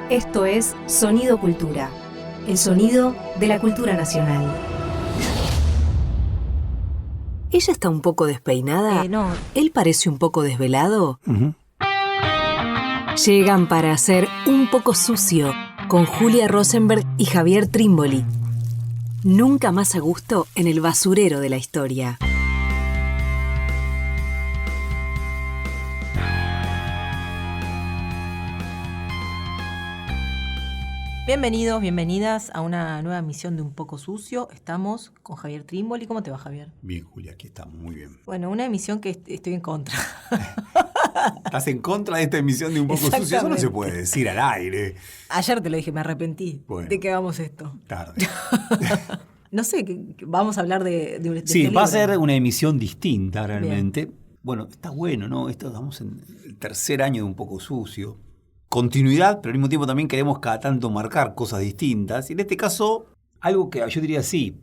Esto es Sonido Cultura, el sonido de la cultura nacional. ¿Ella está un poco despeinada? No. ¿Él parece un poco desvelado? Llegan para hacer Un poco sucio con Julia Rosenberg y Javier Trimboli. Nunca más a gusto en el basurero de la historia. Bienvenidos, bienvenidas a una nueva emisión de Un poco sucio. Estamos con Javier Trimboli. ¿Cómo te va, Javier? Bien, Julia, aquí estamos, muy bien. Bueno, una emisión que estoy en contra. ¿Estás en contra de esta emisión de Un poco sucio? Eso no se puede decir al aire. Ayer te lo dije, me arrepentí de que hagamos esto. Tarde. No sé, vamos a hablar de sí, este va a libro. ser una emisión distinta realmente. Bien. Bueno, está bueno, ¿no? Estamos en el tercer año de Un poco sucio. Continuidad, pero al mismo tiempo también queremos cada tanto marcar cosas distintas. Y en este caso, algo que yo diría sí,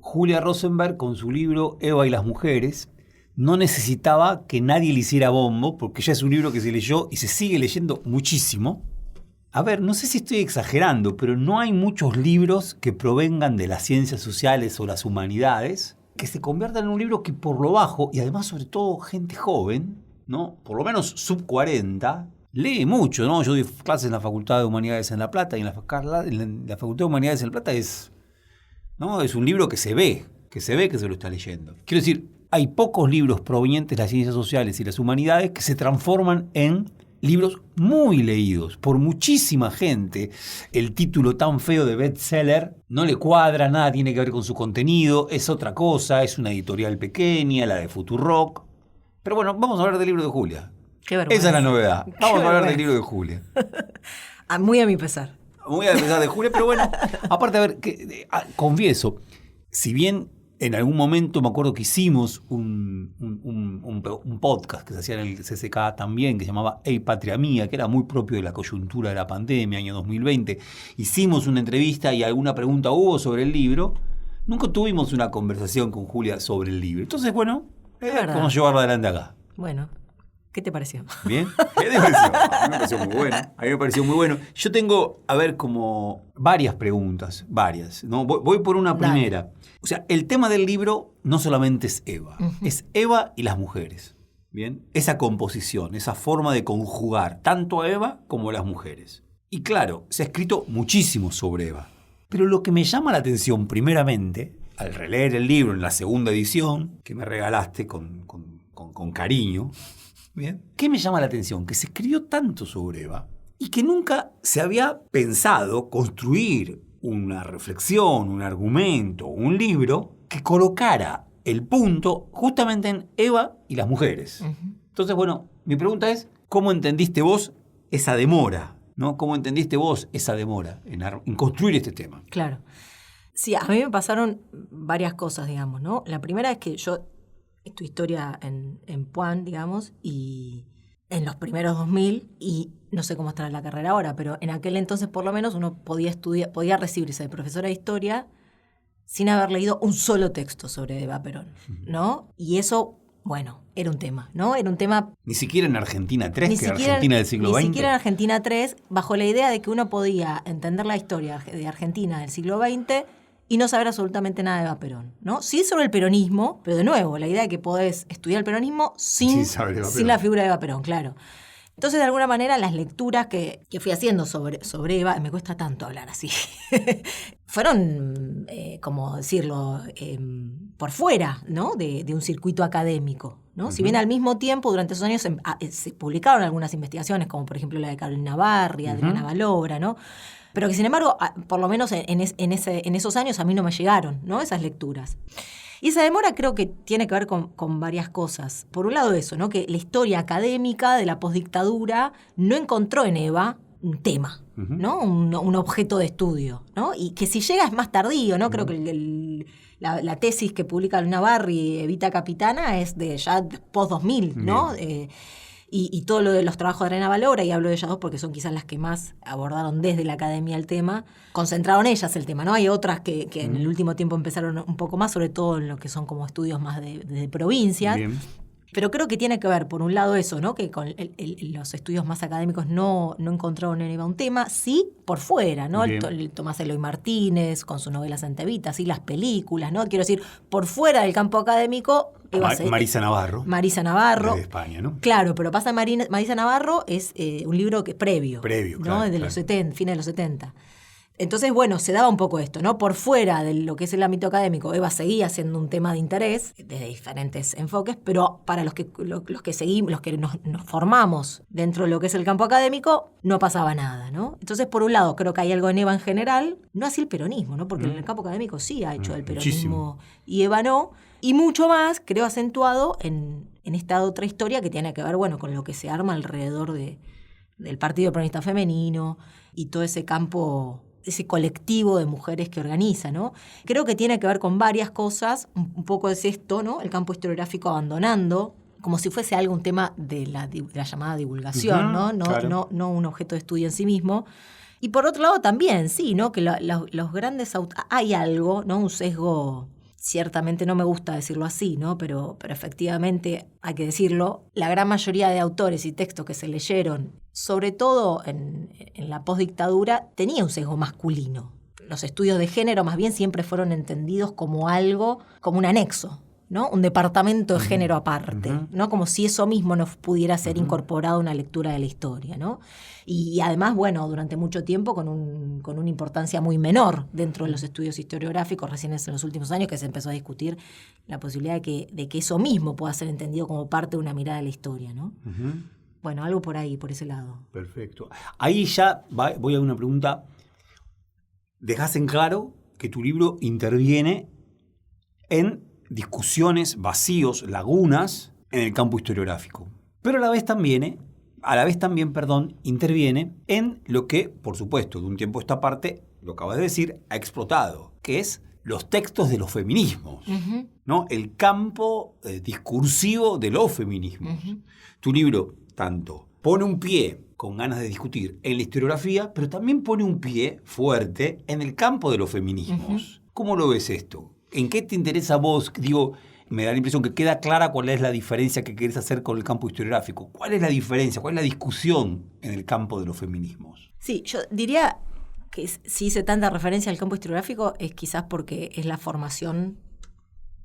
Julia Rosenberg con su libro Eva y las mujeres no necesitaba que nadie le hiciera bombo, porque ya es un libro que se leyó y se sigue leyendo muchísimo. A ver, no sé si estoy exagerando, pero no hay muchos libros que provengan de las ciencias sociales o las humanidades que se conviertan en un libro que por lo bajo, y además sobre todo gente joven, ¿no? Por lo menos sub 40, lee mucho, ¿no? Yo doy clases en la Facultad de Humanidades en La Plata y en la Facultad de Humanidades en La Plata es un libro que se ve que se lo está leyendo. Quiero decir, hay pocos libros provenientes de las ciencias sociales y las humanidades que se transforman en libros muy leídos por muchísima gente. El título tan feo de bestseller no le cuadra, nada tiene que ver con su contenido, es otra cosa, es una editorial pequeña, la de Futurock. Pero bueno, vamos a hablar del libro de Julia. Qué vergüenza. Esa es la novedad. Vamos a hablar del libro de Julia. Muy a mi pesar. Muy a pesar de Julia, pero bueno, aparte, a ver, confieso, si bien en algún momento me acuerdo que hicimos un podcast que se hacía en el CCK también, que se llamaba Hey Patria Mía, que era muy propio de la coyuntura de la pandemia, año 2020. Hicimos una entrevista y alguna pregunta hubo sobre el libro. Nunca tuvimos una conversación con Julia sobre el libro. Entonces, bueno, vamos a llevarlo adelante acá. Bueno, ¿qué te pareció? ¿Bien? ¿Qué te pareció? A mí me pareció muy bueno. A mí me pareció muy bueno. Yo tengo, a ver, como varias preguntas, ¿no? Voy por una primera. O sea, el tema del libro no solamente es Eva, es Eva y las mujeres. ¿Bien? Esa composición, esa forma de conjugar tanto a Eva como a las mujeres. Y claro, se ha escrito muchísimo sobre Eva. Pero lo que me llama la atención, primeramente, al releer el libro en la segunda edición, que me regalaste con cariño, ¿bien? ¿Qué me llama la atención? Que se escribió tanto sobre Eva y que nunca se había pensado construir una reflexión, un argumento, un libro que colocara el punto justamente en Eva y las mujeres. Entonces, bueno, mi pregunta es, ¿cómo entendiste vos esa demora? ¿No? ¿Cómo entendiste vos esa demora en construir este tema? Claro. Sí, a mí me pasaron varias cosas, digamos, ¿no? La primera es que yo estudié historia en Puan, digamos, y en los primeros 2000, y no sé cómo estará la carrera ahora, pero en aquel entonces por lo menos uno podía recibirse de profesora de historia sin haber leído un solo texto sobre Eva Perón, ¿no? Y eso, bueno, era un tema, ¿no? Era un tema... Ni siquiera en Argentina 3, que era Argentina del siglo XX. Ni siquiera en Argentina 3, bajo la idea de que uno podía entender la historia de Argentina del siglo XX y no saber absolutamente nada de Eva Perón, ¿no? Sí sobre el peronismo, pero de nuevo, la idea de que podés estudiar el peronismo sin la figura de Eva Perón, claro. Entonces, de alguna manera, las lecturas que fui haciendo sobre Eva, me cuesta tanto hablar así, fueron, como decirlo, por fuera, ¿no? de un circuito académico, ¿no? Si bien al mismo tiempo, durante esos años se publicaron algunas investigaciones, como por ejemplo la de Carolina Barri, Adriana Valobra, ¿no? Pero que sin embargo, por lo menos en esos años a mí no me llegaron, ¿no? Esas lecturas. Y esa demora creo que tiene que ver con varias cosas. Por un lado eso, ¿no? Que la historia académica de la posdictadura no encontró en Eva un tema, ¿no? Un objeto de estudio, ¿no? Y que si llega es más tardío, ¿no? Creo que la tesis que publica Luna Barri, Evita Capitana, es de ya post-2000, ¿no? Y todo lo de los trabajos de Adriana Valobra, y hablo de ellas dos porque son quizás las que más abordaron desde la academia el tema, concentraron ellas el tema, ¿no? Hay otras que en el último tiempo empezaron un poco más, sobre todo en lo que son como estudios más de provincias. Bien. Pero creo que tiene que ver, por un lado, eso, ¿no? Que con los estudios más académicos no encontraron en Eva un tema, sí por fuera, ¿no? El Tomás Eloy Martínez, con sus novelas antevitas, sí las películas, ¿no? Quiero decir, por fuera del campo académico... Marisa Navarro. De España, ¿no? Claro, pero pasa Marisa Navarro es un libro que previo, ¿no? Claro, de los 70, fines de los 70. Entonces, bueno, se daba un poco esto, ¿no? Por fuera de lo que es el ámbito académico, Eva seguía siendo un tema de interés desde diferentes enfoques, pero para los que seguimos, los que nos formamos dentro de lo que es el campo académico, no pasaba nada, ¿no? Entonces, por un lado, creo que hay algo en Eva en general, no así el peronismo, ¿no? Porque en el campo académico sí ha hecho del peronismo muchísimo. Y Eva no. Y mucho más, creo, acentuado en esta otra historia que tiene que ver, bueno, con lo que se arma alrededor del Partido Peronista Femenino y todo ese campo, ese colectivo de mujeres que organiza, ¿no? Creo que tiene que ver con varias cosas, un poco es esto, ¿no? El campo historiográfico abandonando, como si fuese algo, un tema de la llamada divulgación, ¿no? Claro. No un objeto de estudio en sí mismo. Y por otro lado también, sí, ¿no? Que los grandes hay algo, ¿no? Un sesgo, ciertamente no me gusta decirlo así, ¿no? Pero efectivamente hay que decirlo, la gran mayoría de autores y textos que se leyeron, sobre todo en la postdictadura, tenía un sesgo masculino. Los estudios de género más bien siempre fueron entendidos como algo, como un anexo, ¿no? Un departamento de género aparte, ¿no? Como si eso mismo no pudiera ser incorporado a una lectura de la historia, ¿no? Y además, bueno, durante mucho tiempo con una importancia muy menor dentro de los estudios historiográficos, recién en los últimos años que se empezó a discutir la posibilidad de que eso mismo pueda ser entendido como parte de una mirada de la historia, ¿no? Bueno, algo por ahí, por ese lado. Perfecto. Ahí ya voy a una pregunta. Dejás en claro que tu libro interviene en discusiones, vacíos, lagunas en el campo historiográfico. Pero a la vez también, interviene en lo que, por supuesto, de un tiempo a esta parte, lo acabas de decir, ha explotado, que es los textos de los feminismos, ¿no? El campo discursivo de los feminismos. Tu libro, tanto, pone un pie con ganas de discutir en la historiografía, pero también pone un pie fuerte en el campo de los feminismos. ¿Cómo lo ves esto? ¿En qué te interesa a vos? Digo, me da la impresión que queda clara cuál es la diferencia que querés hacer con el campo historiográfico. ¿Cuál es la diferencia? ¿Cuál es la discusión en el campo de los feminismos? Sí, yo diría que si hice tanta referencia al campo historiográfico es quizás porque es la formación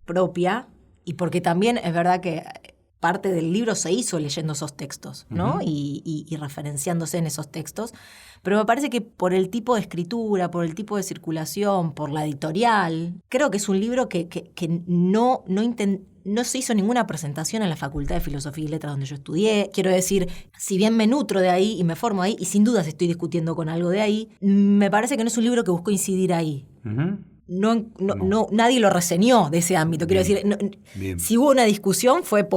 propia y porque también es verdad que parte del libro se hizo leyendo esos textos, ¿no? Y referenciándose en esos textos. Pero me parece que por el tipo de escritura, por el tipo de circulación, por la editorial, creo que es un libro que no se hizo ninguna presentación en la Facultad de Filosofía y Letras donde yo estudié. Quiero decir, si bien me nutro de ahí y me formo ahí, y sin dudas estoy discutiendo con algo de ahí, me parece que no es un libro que buscó incidir ahí. No, nadie lo reseñó de ese ámbito. Quiero decir, si hubo una discusión fue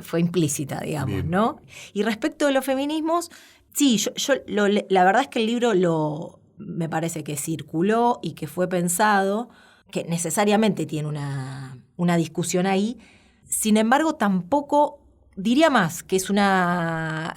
fue implícita, digamos, bien, ¿no? Y respecto de los feminismos, sí, la verdad es que el libro me parece que circuló y que fue pensado, que necesariamente tiene una discusión ahí. Sin embargo, tampoco diría más que es una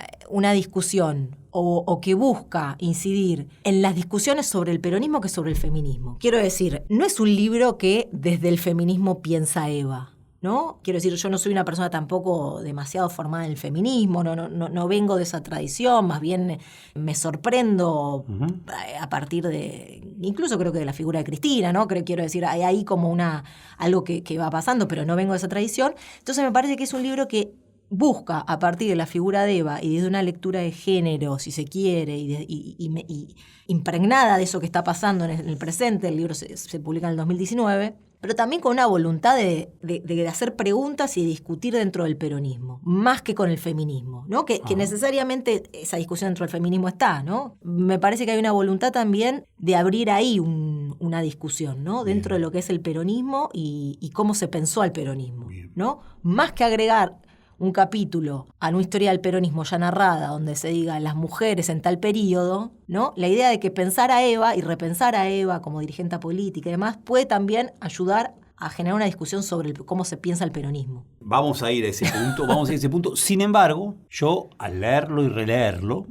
discusión o que busca incidir en las discusiones sobre el peronismo que sobre el feminismo. Quiero decir, no es un libro que desde el feminismo piensa Eva, ¿no? Quiero decir, yo no soy una persona tampoco demasiado formada en el feminismo, no vengo de esa tradición, más bien me sorprendo a partir incluso creo que de la figura de Cristina, ¿no? Quiero decir, hay ahí como algo que va pasando, pero no vengo de esa tradición. Entonces me parece que es un libro que busca, a partir de la figura de Eva y desde una lectura de género, si se quiere, y impregnada de eso que está pasando en el presente, el libro se publica en el 2019, pero también con una voluntad de hacer preguntas y de discutir dentro del peronismo, más que con el feminismo, ¿no? Que necesariamente esa discusión dentro del feminismo está, ¿no? Me parece que hay una voluntad también de abrir ahí una discusión, ¿no? Dentro de lo que es el peronismo y cómo se pensó al peronismo, ¿no? Más que agregar un capítulo a una historia del peronismo ya narrada, donde se diga las mujeres en tal periodo, ¿no? La idea de que pensar a Eva y repensar a Eva como dirigente política y demás puede también ayudar a generar una discusión sobre cómo se piensa el peronismo. Vamos a ir a ese punto, Sin embargo, yo al leerlo y releerlo,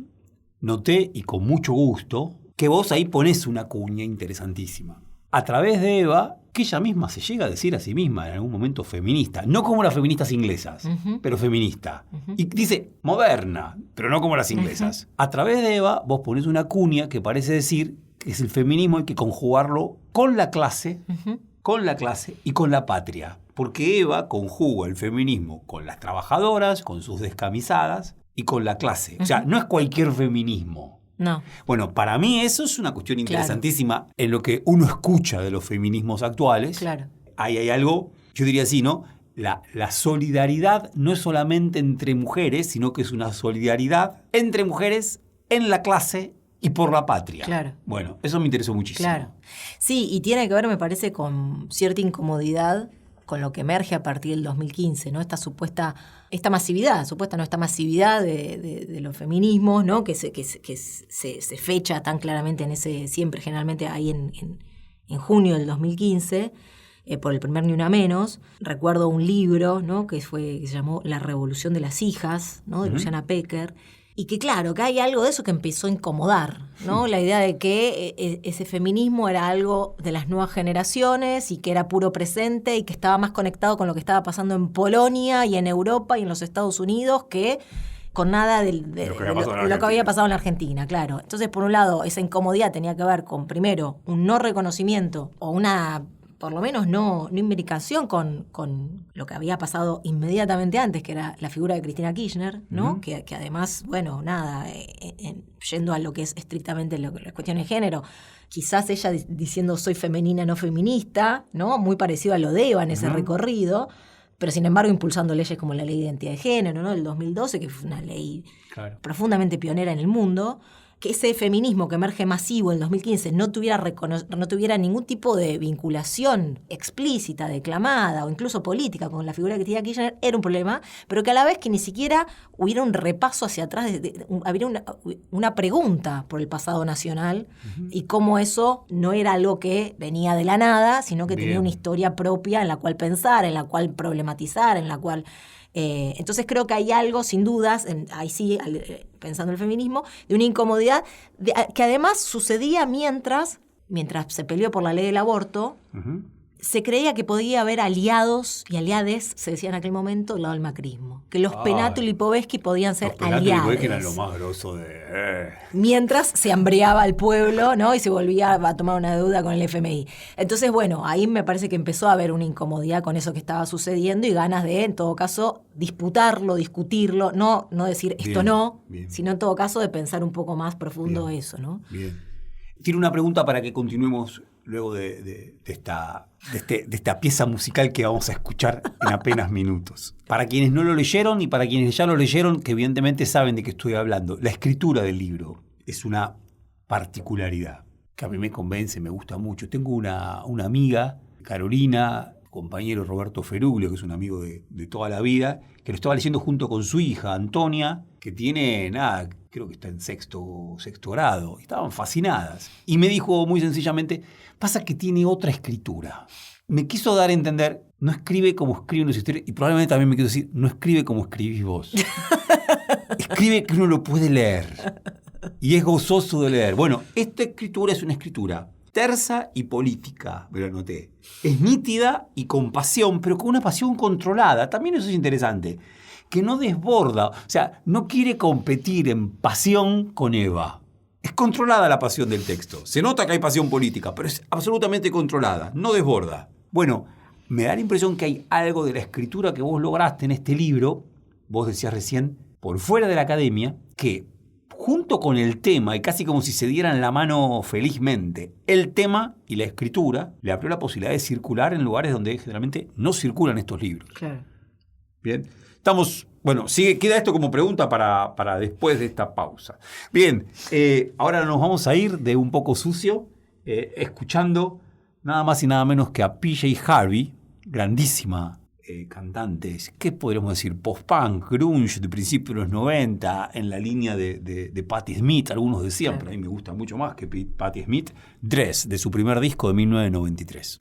noté, y con mucho gusto, que vos ahí ponés una cuña interesantísima. a través de Eva, que ella misma se llega a decir a sí misma en algún momento feminista, no como las feministas inglesas, pero feminista. Y dice moderna, pero no como las inglesas. A través de Eva vos ponés una cuña que parece decir que es el feminismo, hay que conjugarlo con la clase y con la patria. Porque Eva conjuga el feminismo con las trabajadoras, con sus descamisadas y con la clase. O sea, no es cualquier feminismo. No. Bueno, para mí eso es una cuestión interesantísima en lo que uno escucha de los feminismos actuales. Claro. Ahí hay algo, yo diría así, ¿no? La solidaridad no es solamente entre mujeres, sino que es una solidaridad entre mujeres en la clase y por la patria. Claro. Bueno, eso me interesó muchísimo. Claro. Sí, y tiene que ver, me parece, con cierta incomodidad con lo que emerge a partir del 2015, ¿no? Esta masividad de los feminismos, ¿no? Que se fecha tan claramente en ese, siempre generalmente ahí en junio del 2015, por el primer Ni Una Menos. Recuerdo un libro, ¿no? que se llamó La Revolución de las Hijas, ¿no? de Luciana Pecker. Y que claro, que hay algo de eso que empezó a incomodar, ¿no? La idea de que ese feminismo era algo de las nuevas generaciones y que era puro presente y que estaba más conectado con lo que estaba pasando en Polonia y en Europa y en los Estados Unidos que con nada de lo que había pasado en la Argentina, claro. Entonces, por un lado, esa incomodidad tenía que ver con, primero, un no reconocimiento o una, por lo menos, no imbricación con lo que había pasado inmediatamente antes, que era la figura de Cristina Kirchner, ¿no? Que además, bueno, nada, yendo a lo que es estrictamente las cuestiones de género, quizás ella diciendo soy femenina, no feminista, ¿no? Muy parecido a lo de Eva en ese recorrido, pero sin embargo impulsando leyes como la Ley de Identidad de Género, ¿no? Del 2012, que fue una ley profundamente pionera en el mundo. Que ese feminismo que emerge masivo en 2015 no tuviera ningún tipo de vinculación explícita, declamada o incluso política con la figura de Cristina Kirchner era un problema, pero que a la vez que ni siquiera hubiera un repaso hacia atrás, habría una pregunta por el pasado nacional y cómo eso no era algo que venía de la nada, sino que tenía una historia propia en la cual pensar, en la cual problematizar, en la cual... entonces creo que hay algo, sin dudas, ahí sí, pensando en el feminismo, de una incomodidad que además sucedía mientras se peleó por la ley del aborto, se creía que podía haber aliados y aliades, se decía en aquel momento, del lado del macrismo. Que los Penato y Lipovetsky podían ser aliados. Los Penato y Lipovetsky eran lo más grosso de... Mientras se hambreaba al pueblo, ¿no? Y se volvía a tomar una deuda con el FMI. Entonces, bueno, ahí me parece que empezó a haber una incomodidad con eso que estaba sucediendo y ganas de, en todo caso, disputarlo, discutirlo, no decir esto sino en todo caso de pensar un poco más profundo eso, ¿no? Bien. Tiene una pregunta para que continuemos luego de esta pieza musical que vamos a escuchar en apenas minutos. Para quienes no lo leyeron y para quienes ya lo leyeron, que evidentemente saben de qué estoy hablando, la escritura del libro es una particularidad que a mí me convence, me gusta mucho. Tengo una amiga, Carolina, compañero Roberto Feruglio, que es un amigo de toda la vida, que lo estaba leyendo junto con su hija, Antonia, que tiene, creo que está en sexto grado. Estaban fascinadas. Y me dijo muy sencillamente, pasa que tiene otra escritura. Me quiso dar a entender, no escribe como escriben los historiadores, y probablemente también me quiso decir, no escribe como escribís vos. Escribe que uno lo puede leer. Y es gozoso de leer. Bueno, esta escritura es una escritura tersa y política, me lo anoté. Es nítida y con pasión, pero con una pasión controlada. También eso es interesante. Que no desborda, o sea, no quiere competir en pasión con Eva. Es controlada la pasión del texto. Se nota que hay pasión política, pero es absolutamente controlada, no desborda. Bueno, me da la impresión que hay algo de la escritura que vos lograste en este libro, vos decías recién, por fuera de la academia, que junto con el tema, y casi como si se dieran la mano felizmente, el tema y la escritura le abrió la posibilidad de circular en lugares donde generalmente no circulan estos libros. Claro. Bien. Queda esto como pregunta para después de esta pausa. Bien, ahora nos vamos a ir de Un Poco Sucio, escuchando nada más y nada menos que a PJ Harvey, grandísima cantante, ¿qué podríamos decir? Post-punk, grunge de principios de los 90, en la línea de Patti Smith, algunos decían, pero a mí me gusta mucho más que Patti Smith, Dress, de su primer disco de 1993.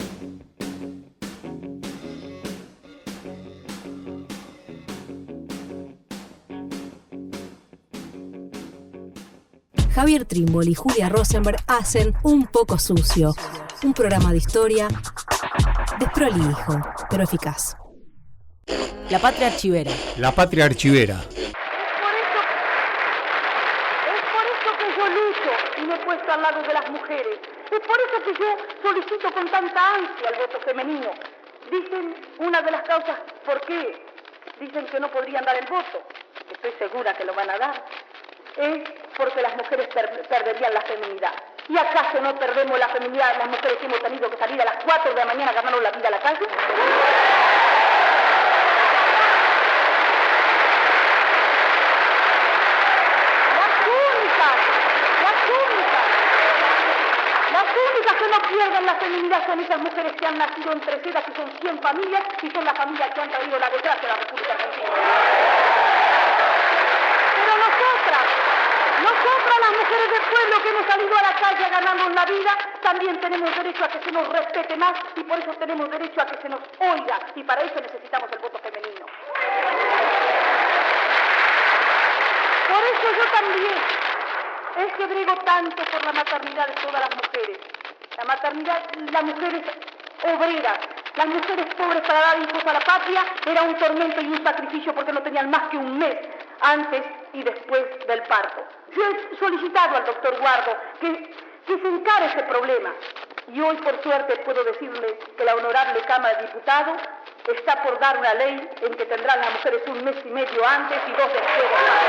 Javier Trímboli y Julia Rosenberg hacen Un Poco Sucio. Un programa de historia desprolijo, pero eficaz. La Patria Archivera. La Patria Archivera. Es por eso que yo lucho y me he puesto al lado de las mujeres. Es por eso que yo solicito con tanta ansia el voto femenino. Dicen, una de las causas, ¿por qué? Dicen que no podrían dar el voto. Estoy segura que lo van a dar. Es porque las mujeres perderían la feminidad. ¿Y acaso no perdemos la feminidad las mujeres que hemos tenido que salir a las 4 de la mañana a ganarnos la vida a la calle? Las únicas que no pierden la feminidad son esas mujeres que han nacido entre sedas, que son 100 familias, y son las familias que han traído la desgracia a la República Argentina. Pero nosotras, las mujeres del pueblo que hemos salido a la calle a ganarnos la vida, también tenemos derecho a que se nos respete más y por eso tenemos derecho a que se nos oiga y para eso necesitamos el voto femenino. Por eso yo también es que brego tanto por la maternidad de todas las mujeres. La maternidad, las mujeres obreras, las mujeres pobres para dar hijos a la patria era un tormento y un sacrificio porque no tenían más que un mes antes y después del parto. Yo he solicitado al doctor Guardo que se encare ese problema y hoy por suerte puedo decirle que la honorable Cámara de Diputados está por dar una ley en que tendrán las mujeres un mes y medio antes y 2 después del parto.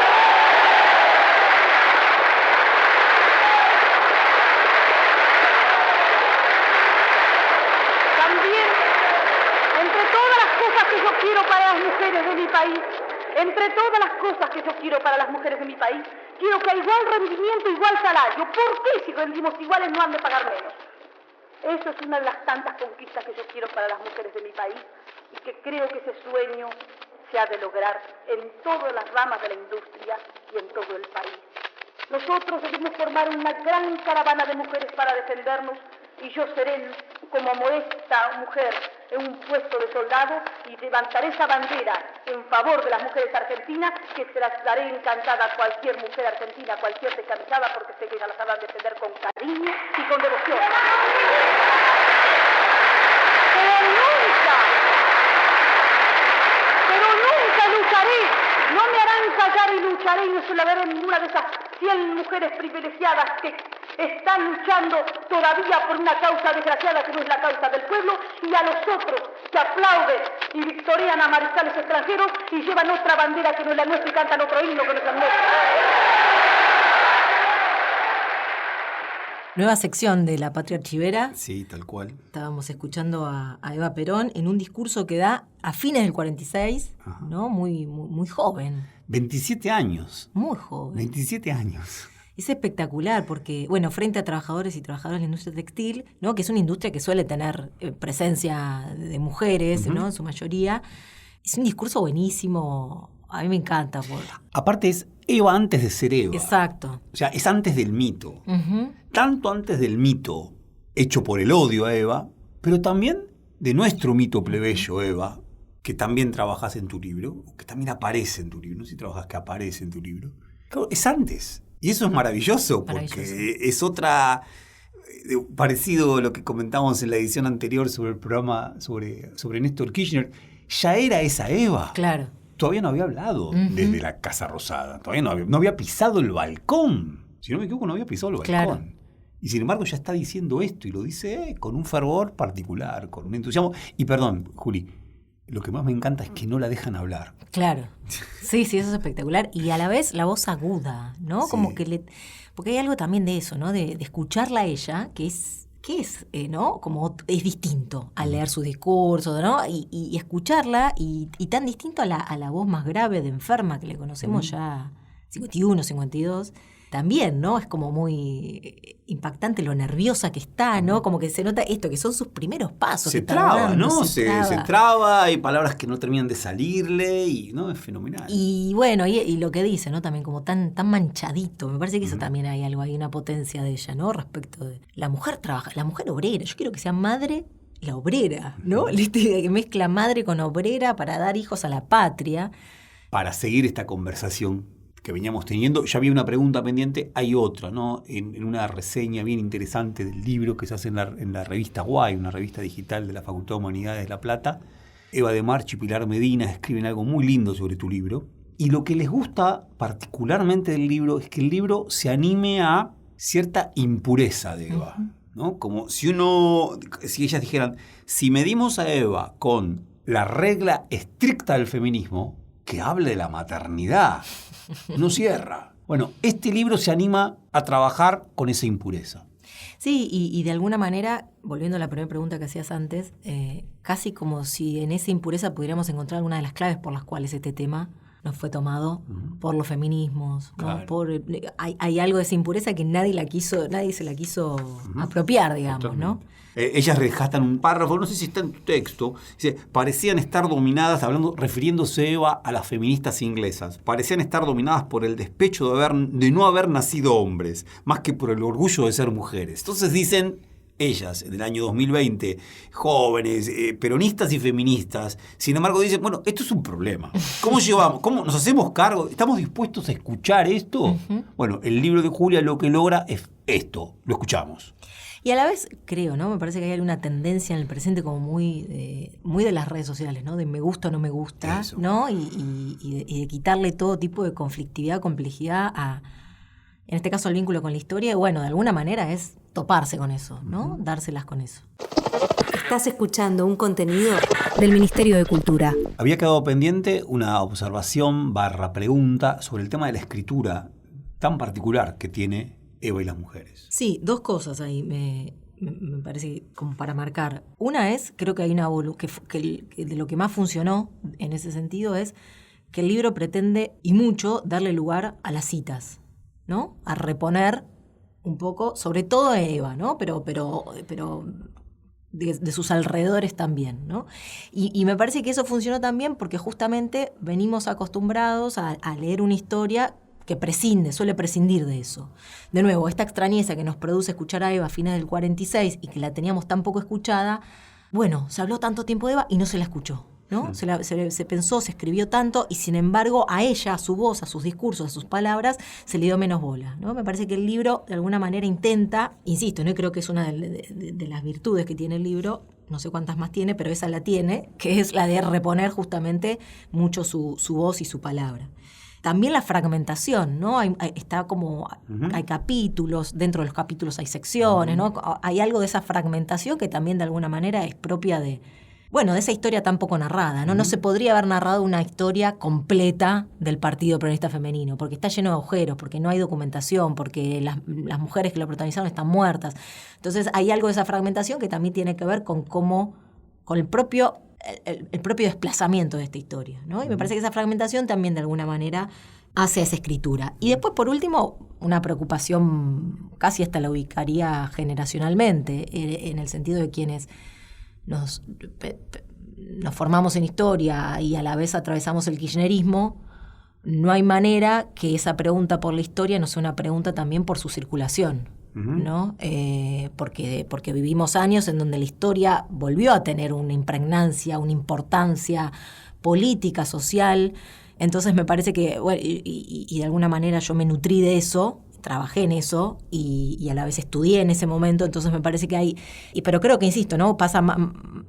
Que yo quiero para las mujeres de mi país, entre todas las cosas que yo quiero para las mujeres de mi país, quiero que a igual rendimiento, igual salario. ¿Por qué si rendimos iguales no han de pagar menos? Eso es una de las tantas conquistas que yo quiero para las mujeres de mi país y que creo que ese sueño se ha de lograr en todas las ramas de la industria y en todo el país. Nosotros debemos formar una gran caravana de mujeres para defendernos y yo seré como modesta mujer en un puesto de soldado y levantaré esa bandera en favor de las mujeres argentinas que se las daré encantada a cualquier mujer argentina, a cualquier descamisada, porque sé que ellas las sabrán defender con cariño y con devoción. Pero nunca lucharé, no me harán callar y lucharé y no se la veré ninguna de esas 100 mujeres privilegiadas que están luchando todavía por una causa desgraciada que no es la causa del pueblo, y a los otros que aplauden y victorian a mariscales extranjeros y llevan otra bandera que no es la nuestra y cantan otro himno que no es el nuestro. Nueva sección de La Patria Archivera. Sí, tal cual. Estábamos escuchando a Eva Perón en un discurso que da a fines del 46, ¿no? Muy joven. 27 años. Muy joven. 27 años. Es espectacular porque, bueno, frente a trabajadores y trabajadoras de la industria textil, ¿no? Que es una industria que suele tener presencia de mujeres, ¿no? En su mayoría. Es un discurso buenísimo. A mí me encanta. Aparte es Eva antes de ser Eva. Exacto. O sea, es antes del mito. Uh-huh. Tanto antes del mito hecho por el odio a Eva, pero también de nuestro mito plebeyo, Eva, que también trabajas en tu libro, que también aparece en tu libro. No sé si trabajas que aparece en tu libro. Claro, es antes. Y eso es maravilloso, porque es otra... Parecido a lo que comentábamos en la edición anterior sobre el programa sobre Néstor Kirchner, ya era esa Eva. Claro. Todavía no había hablado desde la Casa Rosada. Todavía no había pisado el balcón. Si no me equivoco, no había pisado el balcón. Claro. Y sin embargo ya está diciendo esto, y lo dice con un fervor particular, con un entusiasmo. Y perdón, Juli, lo que más me encanta es que no la dejan hablar. Claro. Sí, eso es espectacular. Y a la vez la voz aguda, ¿no? Sí. Como que porque hay algo también de eso, ¿no? De escucharla a ella, que es, ¿no? Como es distinto al leer su discurso, ¿no? Y escucharla, y tan distinto a la voz más grave de enferma que le conocemos ya 51, 52. También, ¿no? Es como muy impactante lo nerviosa que está, ¿no? Como que se nota esto, que son sus primeros pasos. Se traba, ¿no? Se traba, hay palabras que no terminan de salirle y, ¿no? Es fenomenal. Y bueno, y lo que dice, ¿no? También como tan manchadito. Me parece que eso también hay algo, hay una potencia de ella, ¿no? Respecto de la mujer trabaja, la mujer obrera. Yo quiero que sea madre la obrera, ¿no? Que mezcla madre con obrera para dar hijos a la patria. Para seguir esta conversación que veníamos teniendo. Ya había una pregunta pendiente, hay otra, ¿no? En una reseña bien interesante del libro que se hace en la revista Guay, una revista digital de la Facultad de Humanidades de La Plata, Eva de Marchi y Pilar Medina escriben algo muy lindo sobre tu libro. Y lo que les gusta particularmente del libro es que el libro se anime a cierta impureza de Eva, ¿no? Como si ellas dijeran, si medimos a Eva con la regla estricta del feminismo, que hable de la maternidad, no cierra. Bueno, este libro se anima a trabajar con esa impureza. Sí, y de alguna manera, volviendo a la primera pregunta que hacías antes, casi como si en esa impureza pudiéramos encontrar alguna de las claves por las cuales este tema nos fue tomado por los feminismos, ¿no? Claro. Hay algo de esa impureza que nadie se la quiso apropiar, digamos, totalmente. ¿No? Ellas rescatan un párrafo, no sé si está en tu texto, dice, parecían estar dominadas, refiriéndose Eva a las feministas inglesas, parecían estar dominadas por el despecho de no haber nacido hombres, más que por el orgullo de ser mujeres. Entonces dicen ellas, en el año 2020, jóvenes, peronistas y feministas, sin embargo dicen, bueno, esto es un problema. ¿Cómo llevamos? ¿Cómo nos hacemos cargo? ¿Estamos dispuestos a escuchar esto? Bueno, el libro de Julia lo que logra es esto, lo escuchamos. Y a la vez, creo, ¿no? Me parece que hay una tendencia en el presente como muy de las redes sociales, ¿no? De me gusta o no me gusta, eso, ¿no? Y de quitarle todo tipo de conflictividad, complejidad en este caso, al vínculo con la historia. Y bueno, de alguna manera es toparse con eso, ¿no? Dárselas con eso. Estás escuchando un contenido del Ministerio de Cultura. Había quedado pendiente una observación / pregunta sobre el tema de la escritura tan particular que tiene Eva y las mujeres. Sí, dos cosas ahí me parece como para marcar. Una es, creo que hay una que de lo que más funcionó en ese sentido es que el libro pretende, y mucho, darle lugar a las citas, ¿no? A reponer un poco, sobre todo a Eva, ¿no? Pero de sus alrededores también, ¿no? Y me parece que eso funcionó también porque justamente venimos acostumbrados a leer una historia que suele prescindir de eso. De nuevo, esta extrañeza que nos produce escuchar a Eva a fines del 46 y que la teníamos tan poco escuchada, bueno, se habló tanto tiempo de Eva y no se la escuchó, ¿no? Se pensó, se escribió tanto y sin embargo a ella, a su voz, a sus discursos, a sus palabras, se le dio menos bola, ¿no? Me parece que el libro de alguna manera intenta, insisto, ¿no? Creo que es una de las virtudes que tiene el libro, no sé cuántas más tiene, pero esa la tiene, que es la de reponer justamente mucho su voz y su palabra. También la fragmentación, ¿no? Hay capítulos, dentro de los capítulos hay secciones, ¿no? Hay algo de esa fragmentación que también de alguna manera es propia de esa historia tan poco narrada, ¿no? No se podría haber narrado una historia completa del Partido Peronista Femenino, porque está lleno de agujeros, porque no hay documentación, porque las mujeres que lo protagonizaron están muertas. Entonces hay algo de esa fragmentación que también tiene que ver con el propio desplazamiento de esta historia, ¿no? Y me parece que esa fragmentación también de alguna manera hace esa escritura. Y después, por último, una preocupación, casi hasta la ubicaría generacionalmente, en el sentido de quienes nos formamos en historia y a la vez atravesamos el kirchnerismo. No hay manera que esa pregunta por la historia no sea una pregunta también por su circulación, ¿no? Porque vivimos años en donde la historia volvió a tener una impregnancia, una importancia política, social. Entonces me parece que, y de alguna manera yo me nutrí de eso, trabajé en eso y a la vez estudié en ese momento, entonces me parece que hay, pero creo que, insisto, ¿no? Pasa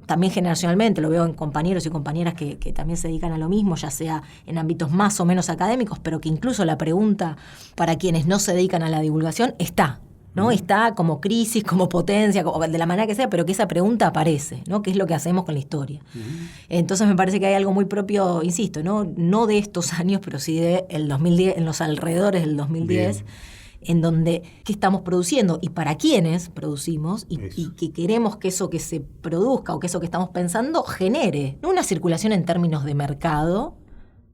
también generacionalmente, lo veo en compañeros y compañeras que también se dedican a lo mismo, ya sea en ámbitos más o menos académicos, pero que incluso la pregunta para quienes no se dedican a la divulgación está, ¿no? Está como crisis, como potencia, de la manera que sea, pero que esa pregunta aparece, ¿no? ¿Qué es lo que hacemos con la historia? Entonces me parece que hay algo muy propio, insisto, no de estos años, pero sí de el 2010, en los alrededores del 2010, bien, en donde qué estamos produciendo y para quiénes producimos y que queremos que eso que se produzca o que eso que estamos pensando genere, no una circulación en términos de mercado,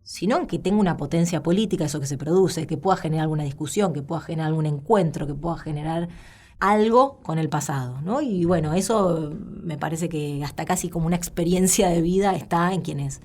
sino en que tenga una potencia política eso que se produce, que pueda generar alguna discusión, que pueda generar algún encuentro, que pueda generar algo con el pasado, ¿no? Y bueno, eso me parece que hasta casi como una experiencia de vida está en quienes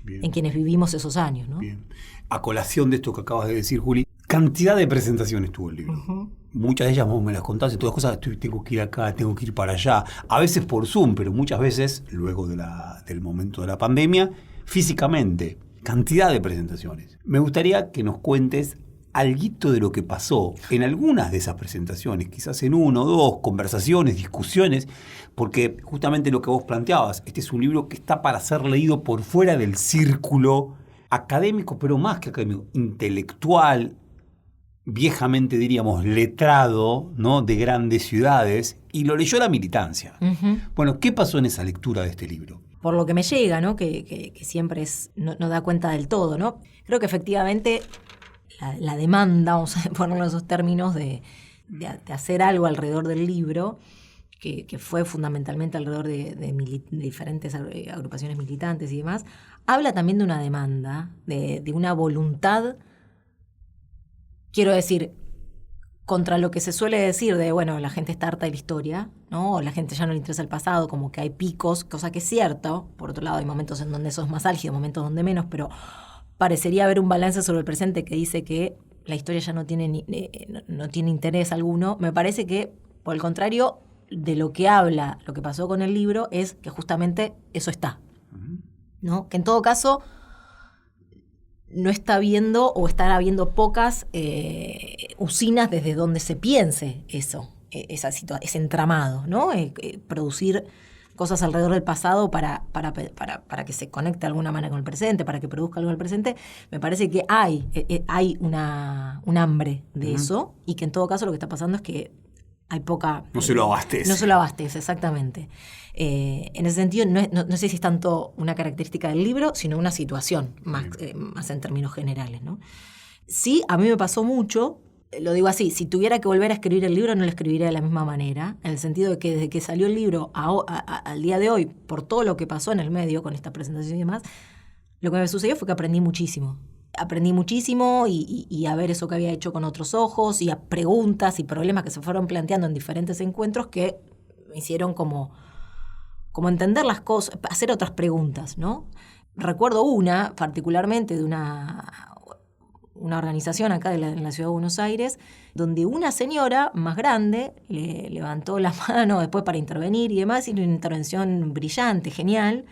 vivimos esos años, ¿no? Bien. A colación de esto que acabas de decir, Juli, cantidad de presentaciones tuvo el libro. Muchas de ellas vos me las contaste, todas cosas, tengo que ir acá, tengo que ir para allá, a veces por Zoom, pero muchas veces, luego del momento de la pandemia, físicamente. cantidad de presentaciones. Me gustaría que nos cuentes alguito de lo que pasó en algunas de esas presentaciones, quizás en 1 o 2, conversaciones, discusiones, porque justamente lo que vos planteabas, este es un libro que está para ser leído por fuera del círculo académico, pero más que académico, intelectual, viejamente diríamos letrado, ¿no?, de grandes ciudades, y lo leyó la militancia. Bueno, ¿qué pasó en esa lectura de este libro? Por lo que me llega, ¿no?, que siempre no da cuenta del todo, ¿no? Creo que efectivamente la demanda, vamos a ponerlo en esos términos, de hacer algo alrededor del libro, que fue fundamentalmente alrededor de diferentes agrupaciones militantes y demás, habla también de una demanda, de una voluntad, quiero decir, contra lo que se suele decir de, bueno, la gente está harta de la historia, ¿no? O la gente ya no le interesa el pasado, como que hay picos, cosa que es cierto. Por otro lado, hay momentos en donde eso es más álgido, momentos donde menos, pero parecería haber un balance sobre el presente que dice que la historia ya no tiene interés alguno. Me parece que, por el contrario, de lo que habla, lo que pasó con el libro, es que justamente eso está, ¿no? Que en todo caso no está viendo o estará viendo pocas usinas desde donde se piense eso, ese entramado, ¿no? Producir cosas alrededor del pasado para que se conecte de alguna manera con el presente, para que produzca algo en el presente. Me parece que hay un hambre de eso, y que en todo caso lo que está pasando es que hay poca... No se lo abastece. No se lo abastece, exactamente. En ese sentido, no sé si es tanto una característica del libro, sino una situación, más en términos generales, ¿no? Sí, a mí me pasó mucho, lo digo así, si tuviera que volver a escribir el libro, no lo escribiría de la misma manera, en el sentido de que desde que salió el libro al día de hoy, por todo lo que pasó en el medio con esta presentación y demás, lo que me sucedió fue que aprendí muchísimo. Aprendí muchísimo y a ver eso que había hecho con otros ojos, y a preguntas y problemas que se fueron planteando en diferentes encuentros que me hicieron como entender las cosas, hacer otras preguntas, ¿no? Recuerdo una particularmente de una organización acá en la Ciudad de Buenos Aires, donde una señora más grande le levantó la mano después para intervenir y demás, y una intervención brillante, genial,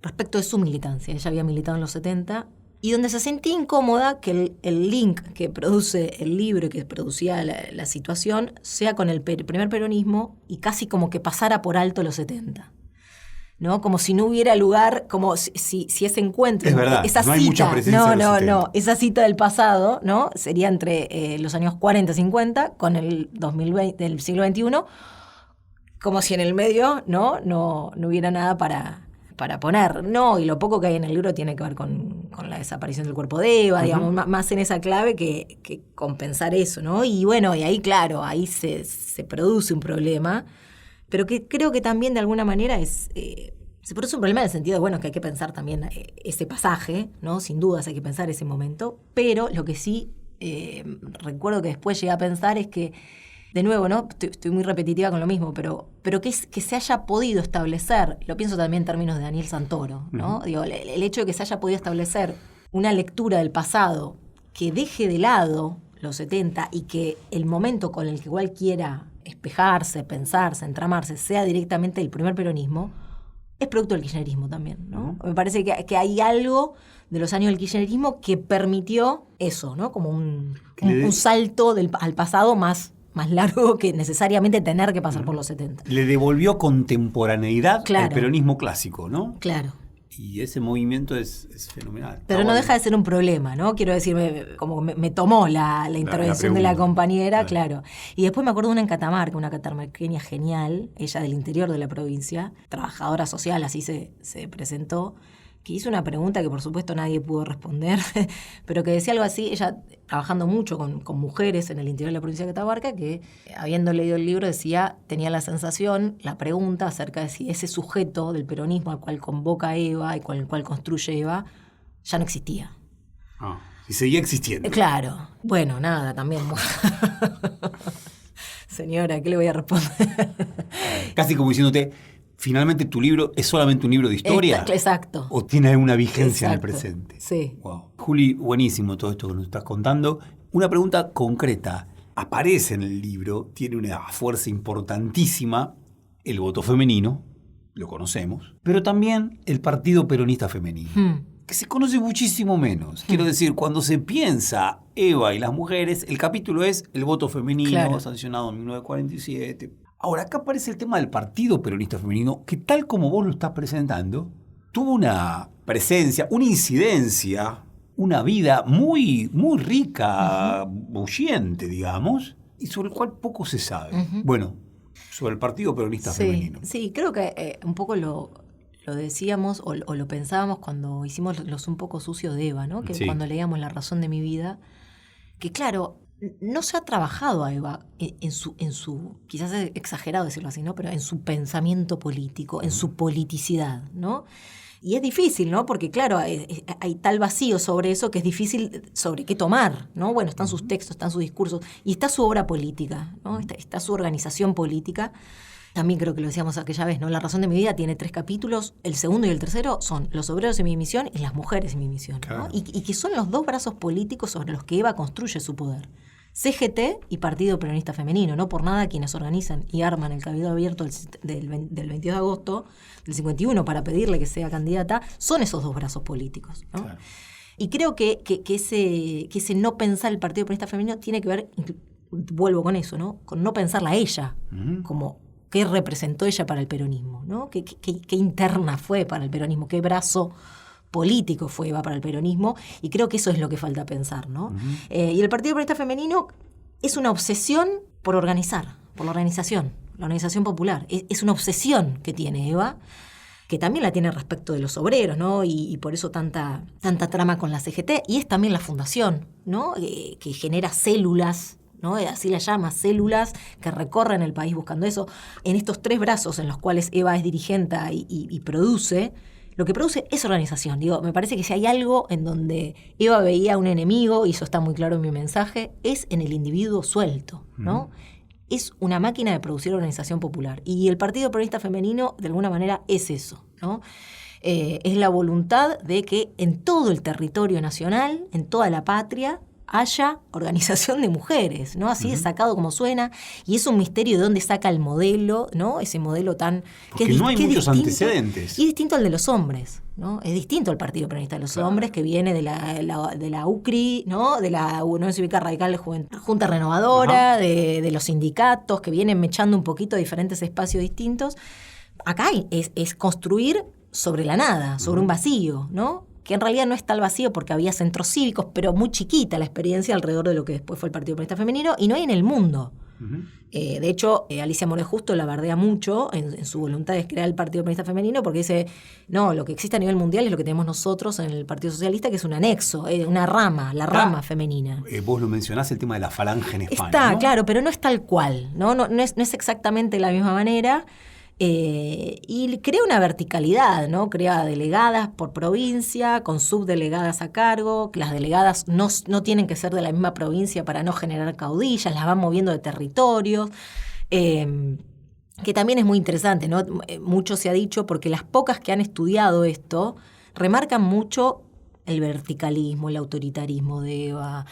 respecto de su militancia. Ella había militado en los 70, y donde se sentía incómoda que el link que produce el libro y que producía la situación sea con el primer peronismo, y casi como que pasara por alto los 70. ¿No? Como si no hubiera lugar, como si ese encuentro, es verdad, esa no cita, hay mucha presencia no, esa cita del pasado, ¿no? Sería entre los años 40 y 50 con el 2020, del siglo XXI, como si en el medio no hubiera nada para poner. No, y lo poco que hay en el libro tiene que ver con la desaparición del cuerpo de Eva, digamos, más en esa clave que compensar eso, ¿no? Y bueno, y ahí, claro, ahí se produce un problema, pero que creo que también de alguna manera se produce un problema en el sentido de, bueno, que hay que pensar también ese pasaje, ¿no? Sin dudas hay que pensar ese momento, pero lo que sí recuerdo que después llegué a pensar es que, de nuevo, ¿no? Estoy muy repetitiva con lo mismo, pero que se haya podido establecer, lo pienso también en términos de Daniel Santoro, ¿no? Digo, el hecho de que se haya podido establecer una lectura del pasado que deje de lado los 70 y que el momento con el que igual quiera espejarse, pensarse, entramarse, sea directamente el primer peronismo, es producto del kirchnerismo también, ¿no? Me parece que hay algo de los años del kirchnerismo que permitió eso, ¿no? Como un salto al pasado más largo que necesariamente tener que pasar por los 70. Le devolvió contemporaneidad Claro. al peronismo clásico, ¿no? Claro. Y ese movimiento es fenomenal. Pero no deja de ser un problema, ¿no? Quiero decir, como me tomó la intervención de la compañera, claro. Y después me acuerdo de una en Catamarca, una catamarqueña genial, ella del interior de la provincia, trabajadora social, así se presentó, que hizo una pregunta que por supuesto nadie pudo responder, pero que decía algo así, ella trabajando mucho con mujeres en el interior de la provincia de Catamarca, que habiendo leído el libro tenía la sensación, la pregunta acerca de si ese sujeto del peronismo al cual convoca Eva y con el cual construye Eva, ya no existía. Y seguía existiendo. Claro. Bueno, nada, también. Señora, ¿qué le voy a responder? Casi como diciéndote, finalmente tu libro es solamente un libro de historia. Exacto. ¿O tiene alguna vigencia en el Exacto. presente? Sí. Wow. Juli, buenísimo todo esto que nos estás contando. Una pregunta concreta. Aparece en el libro, tiene una fuerza importantísima, el voto femenino, lo conocemos, pero también el Partido Peronista Femenino. que se conoce muchísimo menos. Quiero decir, cuando se piensa Eva y las mujeres, el capítulo es el voto femenino, sancionado en 1947. Ahora, acá aparece el tema del Partido Peronista Femenino, que tal como vos lo estás presentando, tuvo una presencia, una incidencia, una vida muy, muy rica, bulliente, digamos, y sobre el cual poco se sabe. Bueno, sobre el Partido Peronista Femenino. Sí, creo que un poco lo decíamos o lo pensábamos cuando hicimos los Un poco sucios de Eva, ¿no? Que cuando leíamos La razón de mi vida, que claro, no se ha trabajado a Eva en su quizás es exagerado decirlo así, ¿no? Pero en su pensamiento político, en su politicidad, ¿no? Y es difícil, ¿no? Porque claro, hay tal vacío sobre eso que es difícil sobre qué tomar, ¿no? Bueno, están sus textos, están sus discursos y está su obra política, ¿no? Está su organización política. También creo que lo decíamos aquella vez, ¿no? La razón de mi vida tiene 3 capítulos. El segundo y el tercero son Los obreros y mi misión y Las mujeres y mi misión, ¿no? Claro. Y que son los 2 brazos políticos sobre los que Eva construye su poder. CGT y Partido Peronista Femenino. No por nada quienes organizan y arman el Cabildo Abierto del 22 de agosto del 51 para pedirle que sea candidata, son esos 2 brazos políticos, ¿no? Claro. Y creo que ese no pensar el Partido Peronista Femenino tiene que ver, vuelvo con eso, ¿no? Con no pensarla a ella, como qué representó ella para el peronismo, ¿no? ¿Qué interna fue para el peronismo? ¿Qué brazo político fue Eva para el peronismo? Y creo que eso es lo que falta pensar, ¿no? Y el Partido Peronista Femenino es una obsesión por organizar, por la organización popular. Es una obsesión que tiene Eva, que también la tiene respecto de los obreros, ¿no? Y por eso tanta trama con la CGT. Y es también la fundación, ¿no? Que genera células, ¿no? Así la llama, células que recorren el país buscando eso. En estos 3 brazos en los cuales Eva es dirigente y produce, lo que produce es organización. Digo, me parece que si hay algo en donde Eva veía un enemigo, y eso está muy claro en mi mensaje, es en el individuo suelto, ¿no? Es una máquina de producir organización popular. Y el Partido Peronista Femenino, de alguna manera, es eso, ¿no? Es la voluntad de que en todo el territorio nacional, en toda la patria, haya organización de mujeres, ¿no? Así es sacado como suena, y es un misterio de dónde saca el modelo, ¿no? Ese modelo tan... Porque no hay muchos antecedentes. Y es distinto al de los hombres, ¿no? Es distinto al Partido Peronista de los Hombres, que viene de la UCRI, ¿no? De la Unión Cívica Radical de Junta Renovadora, de los sindicatos, que vienen mechando un poquito diferentes espacios distintos. Acá es construir sobre la nada, sobre un vacío, ¿no? Que en realidad no es tal vacío porque había centros cívicos, pero muy chiquita la experiencia alrededor de lo que después fue el Partido Peronista Femenino, y no hay en el mundo. De hecho, Alicia More Justo la bardea mucho en su voluntad de crear el Partido Peronista Femenino, porque dice, no, lo que existe a nivel mundial es lo que tenemos nosotros en el Partido Socialista, que es un anexo, una rama, la rama femenina. Vos lo mencionás, el tema de la falange en España, está, ¿no? Claro, pero no es tal cual, ¿no? No es exactamente de la misma manera. Y crea una verticalidad, ¿no? Crea delegadas por provincia, con subdelegadas a cargo, que las delegadas no tienen que ser de la misma provincia para no generar caudillas, las van moviendo de territorios, que también es muy interesante, ¿no? Mucho se ha dicho porque las pocas que han estudiado esto remarcan mucho el verticalismo, el autoritarismo de Eva,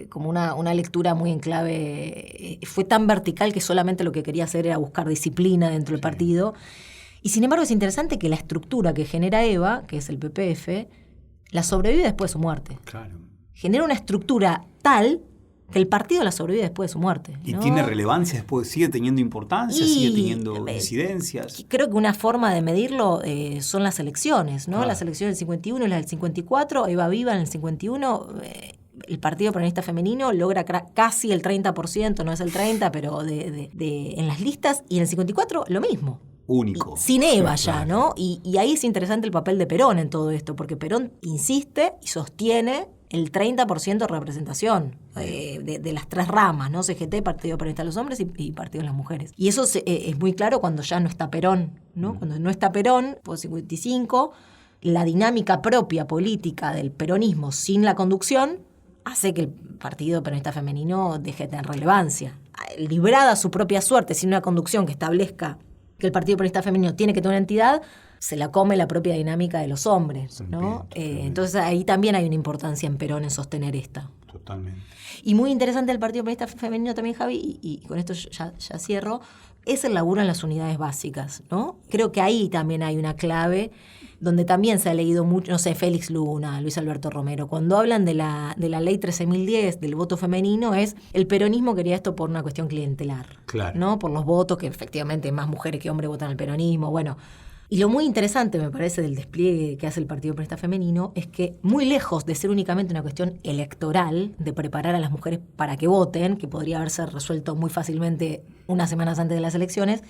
como una lectura muy en clave. Fue tan vertical que solamente lo que quería hacer era buscar disciplina dentro del partido. Y sin embargo es interesante que la estructura que genera Eva, que es el PPF, la sobrevive después de su muerte. Claro. Genera una estructura tal que el partido la sobrevive después de su muerte, ¿no? ¿Y tiene relevancia después? ¿Sigue teniendo importancia? ¿Sigue teniendo incidencias? Creo que una forma de medirlo son las elecciones, ¿no? Claro. Las elecciones del 51 y las del 54, Eva viva en el 51, el Partido Peronista Femenino logra casi el 30%, no es el 30%, pero en las listas, y en el 54 lo mismo. Único. Sin Eva ya, ¿no? Y ahí es interesante el papel de Perón en todo esto, porque Perón insiste y sostiene el 30% de representación de las 3 ramas, ¿no? CGT, Partido Peronista de los Hombres y Partido de las Mujeres. Y eso es muy claro cuando ya no está Perón, ¿no? Cuando no está Perón, por 55, la dinámica propia política del peronismo sin la conducción hace que el Partido Peronista Femenino deje de tener relevancia. Librada a su propia suerte, sin una conducción que establezca que el Partido Peronista Femenino tiene que tener una entidad, se la come la propia dinámica de los hombres, ¿no? Entonces ahí también hay una importancia en Perón en sostener esta. Totalmente. Y muy interesante el Partido Peronista Femenino también, Javi, y con esto ya cierro, es el laburo en las unidades básicas, ¿no? Creo que ahí también hay una clave donde también se ha leído mucho, no sé, Félix Luna, Luis Alberto Romero, cuando hablan de la ley 13.010, del voto femenino, es el peronismo quería esto por una cuestión clientelar, Claro. ¿no? Por los votos, que efectivamente más mujeres que hombres votan al peronismo, bueno. Y lo muy interesante, me parece, del despliegue que hace el Partido Peronista Femenino es que, muy lejos de ser únicamente una cuestión electoral, de preparar a las mujeres para que voten, que podría haberse resuelto muy fácilmente unas semanas antes de las elecciones,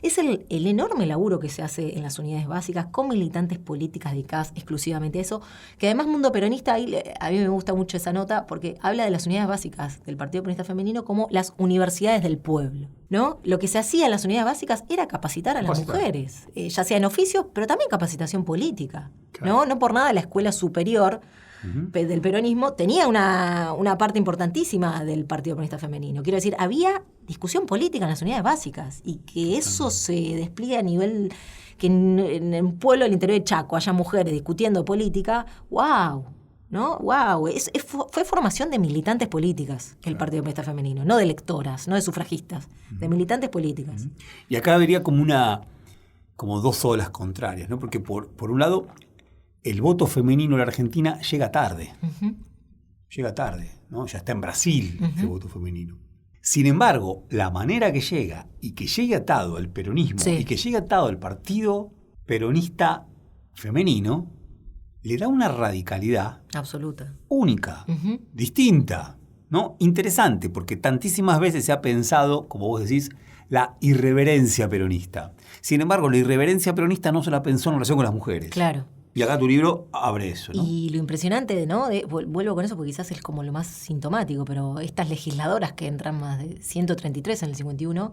es el enorme laburo que se hace en las unidades básicas con militantes políticas dedicadas exclusivamente a eso, que además Mundo Peronista, a mí me gusta mucho esa nota, porque habla de las unidades básicas del Partido Peronista Femenino como las universidades del pueblo, ¿no? Lo que se hacía en las unidades básicas era capacitar a las mujeres, ya sea en oficios, pero también capacitación política, ¿no? No por nada la escuela superior del peronismo tenía una parte importantísima del Partido Peronista Femenino. Quiero decir, había discusión política en las unidades básicas y que eso se despliegue a nivel que en un pueblo del interior de Chaco haya mujeres discutiendo política, ¡wow! ¿No? ¡Wow! Fue formación de militantes políticas el Partido Peronista Femenino, no de lectoras, no de sufragistas, de militantes políticas. Y acá vería como dos olas contrarias, ¿no? Porque por un lado, el voto femenino en la Argentina llega tarde. Llega tarde, ¿no? Ya está en Brasil el voto femenino. Sin embargo, la manera que llega y que llegue atado al peronismo y que llegue atado al Partido Peronista Femenino, le da una radicalidad absoluta, única, distinta, ¿no? Interesante, porque tantísimas veces se ha pensado, como vos decís, la irreverencia peronista. Sin embargo, la irreverencia peronista no se la pensó en relación con las mujeres. Claro. Y acá tu libro abre eso, ¿no? Y lo impresionante, ¿no? Vuelvo con eso porque quizás es como lo más sintomático, pero estas legisladoras que entran más de 133 en el 51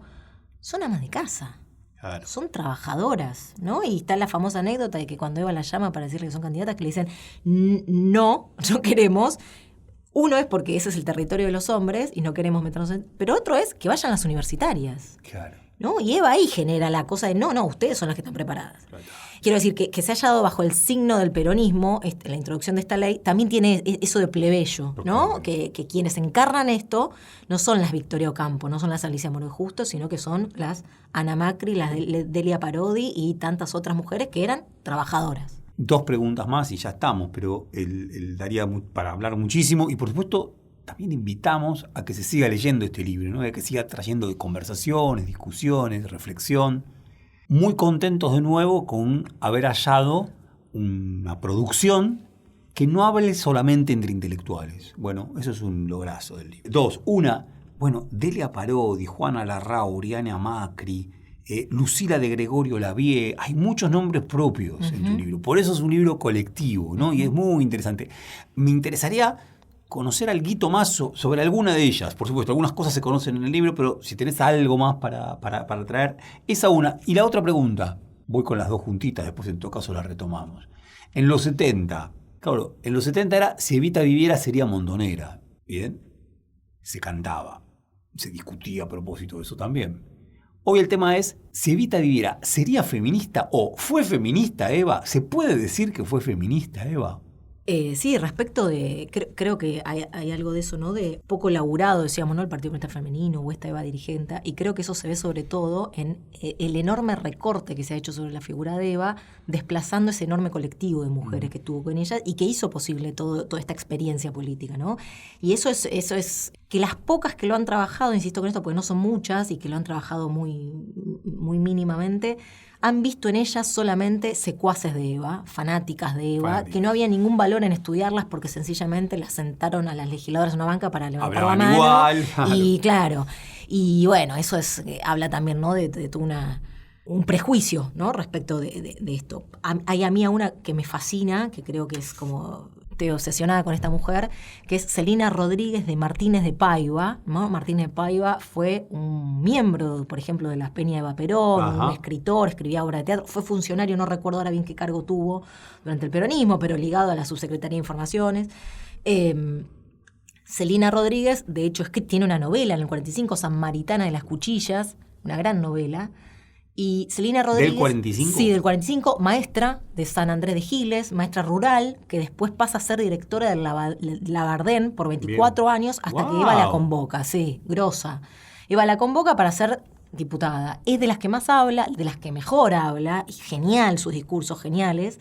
son amas de casa. Claro. Son trabajadoras, ¿no? Y está la famosa anécdota de que cuando Eva las llama para decirle que son candidatas, que le dicen, no queremos. Uno es porque ese es el territorio de los hombres y no queremos meternos en... Pero otro es que vayan las universitarias. Claro. ¿No? Y Eva ahí genera la cosa de, no, ustedes son las que están preparadas. Claro. Quiero decir que se haya dado bajo el signo del peronismo, la introducción de esta ley, también tiene eso de plebeyo, ¿no? Que quienes encarnan esto no son las Victoria Ocampo, no son las Alicia Moreno Justo, sino que son las Ana Macri, las Delia Parodi y tantas otras mujeres que eran trabajadoras. Dos preguntas más y ya estamos, pero él daría para hablar muchísimo y por supuesto también invitamos a que se siga leyendo este libro, ¿no? A que siga trayendo de conversaciones, discusiones, reflexión. Muy contentos de nuevo con haber hallado una producción que no hable solamente entre intelectuales. Bueno, eso es un lograzo del libro. Dos, Delia Parodi, Juana Larrauri, Ana Macri, Lucila de Gregorio Lavie, hay muchos nombres propios en tu libro. Por eso es un libro colectivo, ¿no? Y es muy interesante. Me interesaría conocer algo más sobre alguna de ellas. Por supuesto, algunas cosas se conocen en el libro, pero si tenés algo más para traer, esa una. Y la otra pregunta, voy con las dos juntitas, después en todo caso las retomamos. En los 70, claro, en los 70 era, si Evita viviera sería Montonera, ¿bien? Se cantaba, se discutía a propósito de eso también. Hoy el tema es, si Evita viviera, ¿sería feminista o fue feminista Eva? ¿Se puede decir que fue feminista Eva? Sí, respecto de, creo que hay algo de eso, ¿no? De poco laburado, decíamos, ¿no? El Partido Comunista Femenino o esta Eva dirigente, y creo que eso se ve sobre todo en el enorme recorte que se ha hecho sobre la figura de Eva, desplazando ese enorme colectivo de mujeres que tuvo con ella y que hizo posible toda esta experiencia política, ¿no? Y eso es que las pocas que lo han trabajado, insisto con esto porque no son muchas y que lo han trabajado muy, muy mínimamente, han visto en ellas solamente secuaces de Eva, fanáticas de Eva, que no había ningún valor en estudiarlas porque sencillamente las sentaron a las legisladoras en una banca para levantar la mano. Igual. Y claro, y bueno, eso habla también, ¿no? de todo un prejuicio, ¿no? Respecto de esto. Hay a mí una que me fascina, que creo que es como... Estoy obsesionada con esta mujer, que es Celina Rodríguez de Martínez de Paiva, ¿no? Martínez de Paiva fue un miembro, por ejemplo, de las Peñas de Eva Perón, un escritor, escribía obra de teatro, fue funcionario, no recuerdo ahora bien qué cargo tuvo durante el peronismo, pero ligado a la Subsecretaría de Informaciones. Celina Rodríguez, de hecho, es que tiene una novela en el 45, Samaritana de las Cuchillas, una gran novela. Y Celina Rodríguez... ¿Del 45? Sí, del 45, maestra de San Andrés de Giles, maestra rural, que después pasa a ser directora del Labardén por 24 años hasta que Eva la convoca, sí, grosa. Eva la convoca para ser diputada. Es de las que más habla, de las que mejor habla, y genial, sus discursos geniales.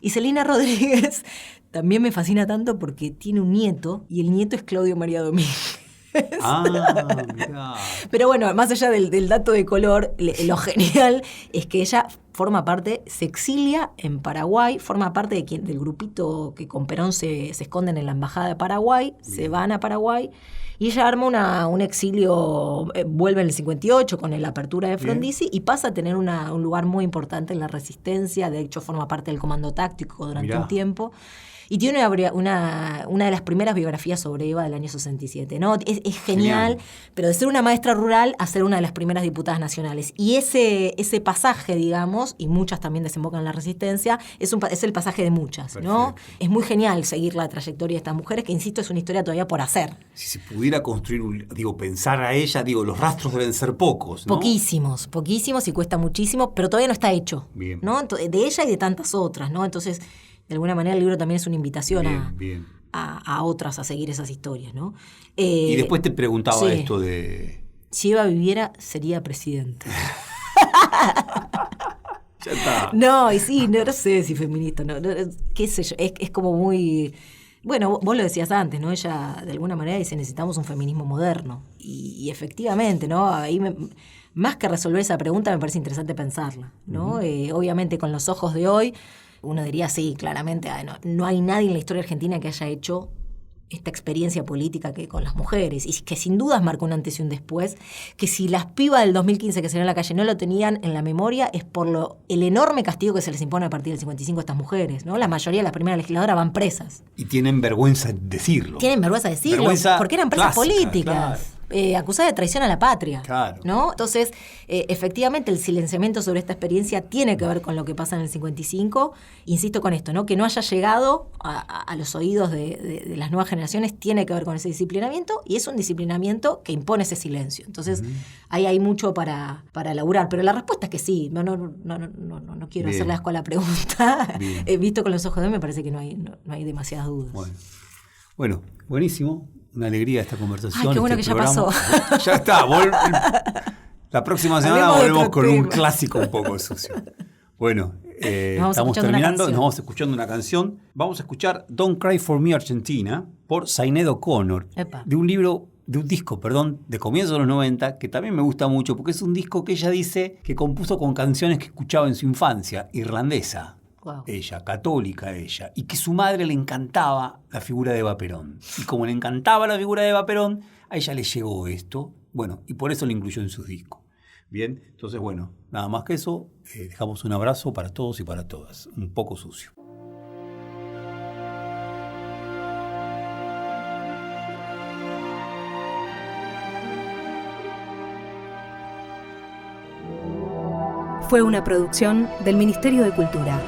Y Celina Rodríguez también me fascina tanto porque tiene un nieto, y el nieto es Claudio María Domínguez. Mirá. Pero bueno, más allá del dato de color, lo genial es que ella forma parte, se exilia en Paraguay, forma parte del grupito que con Perón se esconden en la Embajada de Paraguay, se van a Paraguay, y ella arma un exilio, vuelve en el 58 con la apertura de Frondizi, y pasa a tener un lugar muy importante en la resistencia. De hecho, forma parte del comando táctico durante un tiempo. Y tiene una de las primeras biografías sobre Eva del año 67, ¿no? Es genial, pero de ser una maestra rural a ser una de las primeras diputadas nacionales. Y ese pasaje, digamos, y muchas también desembocan en la resistencia, es el pasaje de muchas, ¿no? Perfecto. Es muy genial seguir la trayectoria de estas mujeres, que insisto, es una historia todavía por hacer. Si se pudiera construir, pensar a ella, los rastros deben ser pocos, ¿no? Poquísimos, y cuesta muchísimo, pero todavía no está hecho. Bien. ¿No? De ella y de tantas otras, ¿no? Entonces, de alguna manera el libro también es una invitación a otras a seguir esas historias, ¿no? Y después te preguntaba sí. esto de... Si Eva viviera, sería presidenta. Ya está. No, y sí, no sé si feminista, no, qué sé yo, es como muy... Bueno, vos lo decías antes, ¿no? Ella, de alguna manera, dice, necesitamos un feminismo moderno. Y efectivamente, ¿no? Ahí más que resolver esa pregunta, me parece interesante pensarla, ¿no? Obviamente, con los ojos de hoy, uno diría, sí, claramente, no hay nadie en la historia argentina que haya hecho esta experiencia política que con las mujeres, y que sin dudas marcó un antes y un después, que si las pibas del 2015 que salieron a la calle no lo tenían en la memoria, es por el enorme castigo que se les impone a partir del 55 a estas mujeres, ¿no? La mayoría de las primeras legisladoras van presas. Y tienen vergüenza de decirlo. Tienen vergüenza de decirlo, porque eran presas políticas. Acusada de traición a la patria, claro. ¿no? Entonces, efectivamente, el silenciamiento sobre esta experiencia tiene que ver con lo que pasa en el 55. Insisto con esto, ¿no? Que no haya llegado a los oídos de las nuevas generaciones tiene que ver con ese disciplinamiento, y es un disciplinamiento que impone ese silencio. Entonces, ahí hay mucho para laburar. Pero la respuesta es que sí. No quiero hacerle asco a la pregunta. Visto con los ojos de hoy, me parece que no hay demasiadas dudas. Bueno, buenísimo. Una alegría esta conversación. Ay, qué bueno que ya pasó. Ya está. La próxima semana volvemos con un clásico un poco sucio. Bueno, estamos terminando. Nos vamos escuchando una canción. Vamos a escuchar Don't Cry For Me Argentina por Sinéad O'Connor. De un disco, de comienzos de los 90, que también me gusta mucho, porque es un disco que ella dice que compuso con canciones que escuchaba en su infancia, irlandesa. Wow. Ella, católica ella, y que su madre le encantaba la figura de Eva Perón. Y como le encantaba la figura de Eva Perón, a ella le llegó esto, y por eso lo incluyó en sus discos. Bien, entonces nada más que eso, dejamos un abrazo para todos y para todas, un poco sucio. Fue una producción del Ministerio de Cultura.